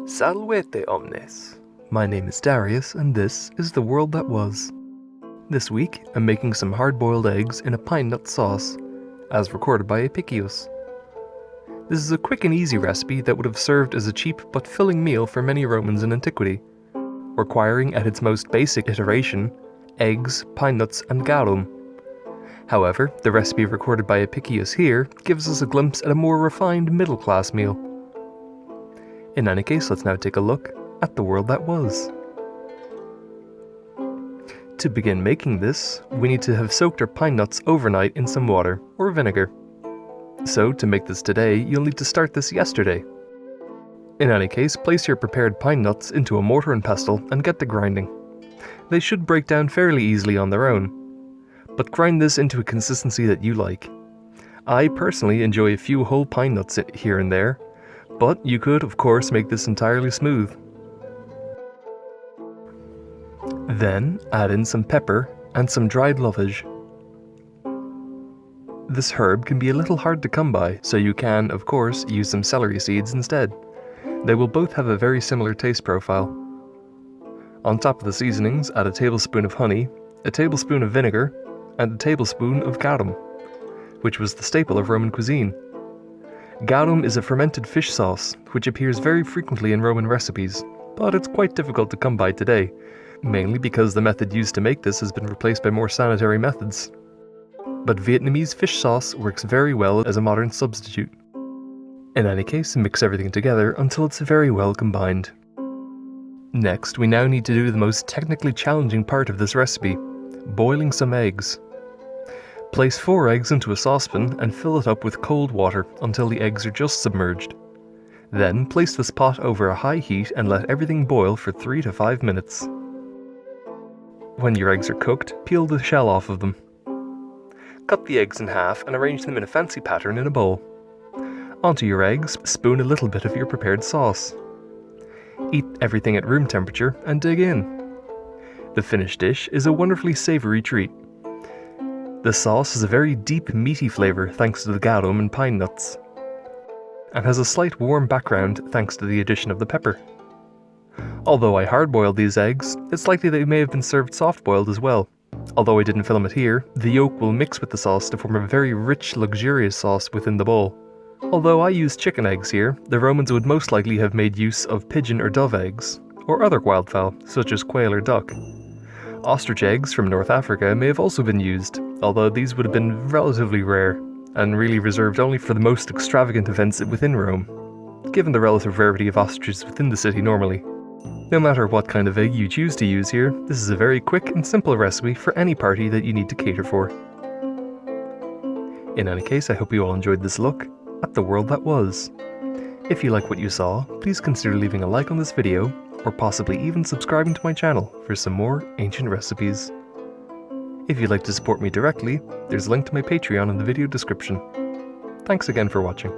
Salvete omnes. My name is Darius, and this is The World That Was. This week, I'm making some hard-boiled eggs in a pine nut sauce, as recorded by Apicius. This is a quick and easy recipe that would have served as a cheap but filling meal for many Romans in antiquity, requiring at its most basic iteration, eggs, pine nuts, and garum. However, the recipe recorded by Apicius here gives us a glimpse at a more refined middle-class meal. In any case, let's now take a look at the world that was. To begin making this, we need to have soaked our pine nuts overnight in some water or vinegar. So, to make this today, you'll need to start this yesterday. In any case, place your prepared pine nuts into a mortar and pestle and get to grinding. They should break down fairly easily on their own, but grind this into a consistency that you like. I personally enjoy a few whole pine nuts here and there, but you could, of course, make this entirely smooth. Then, add in some pepper and some dried lovage. This herb can be a little hard to come by, so you can, of course, use some celery seeds instead. They will both have a very similar taste profile. On top of the seasonings, add a tablespoon of honey, a tablespoon of vinegar, and a tablespoon of garum, which was the staple of Roman cuisine. Garum is a fermented fish sauce, which appears very frequently in Roman recipes, but it's quite difficult to come by today, mainly because the method used to make this has been replaced by more sanitary methods. But Vietnamese fish sauce works very well as a modern substitute. In any case, mix everything together until it's very well combined. Next, we now need to do the most technically challenging part of this recipe, boiling some eggs. Place 4 eggs into a saucepan and fill it up with cold water until the eggs are just submerged. Then place this pot over a high heat and let everything boil for 3 to 5 minutes. When your eggs are cooked, peel the shell off of them. Cut the eggs in half and arrange them in a fancy pattern in a bowl. Onto your eggs, spoon a little bit of your prepared sauce. Eat everything at room temperature and dig in. The finished dish is a wonderfully savoury treat. The sauce has a very deep, meaty flavour thanks to the garum and pine nuts, and has a slight warm background thanks to the addition of the pepper. Although I hard-boiled these eggs, it's likely they may have been served soft-boiled as well. Although I didn't film it here, the yolk will mix with the sauce to form a very rich, luxurious sauce within the bowl. Although I used chicken eggs here, the Romans would most likely have made use of pigeon or dove eggs, or other wildfowl, such as quail or duck. Ostrich eggs from North Africa may have also been used, although these would have been relatively rare, and really reserved only for the most extravagant events within Rome, given the relative rarity of ostriches within the city normally. No matter what kind of egg you choose to use here, this is a very quick and simple recipe for any party that you need to cater for. In any case, I hope you all enjoyed this look at the world that was. If you like what you saw, please consider leaving a like on this video, or possibly even subscribing to my channel for some more ancient recipes. If you'd like to support me directly, there's a link to my Patreon in the video description. Thanks again for watching.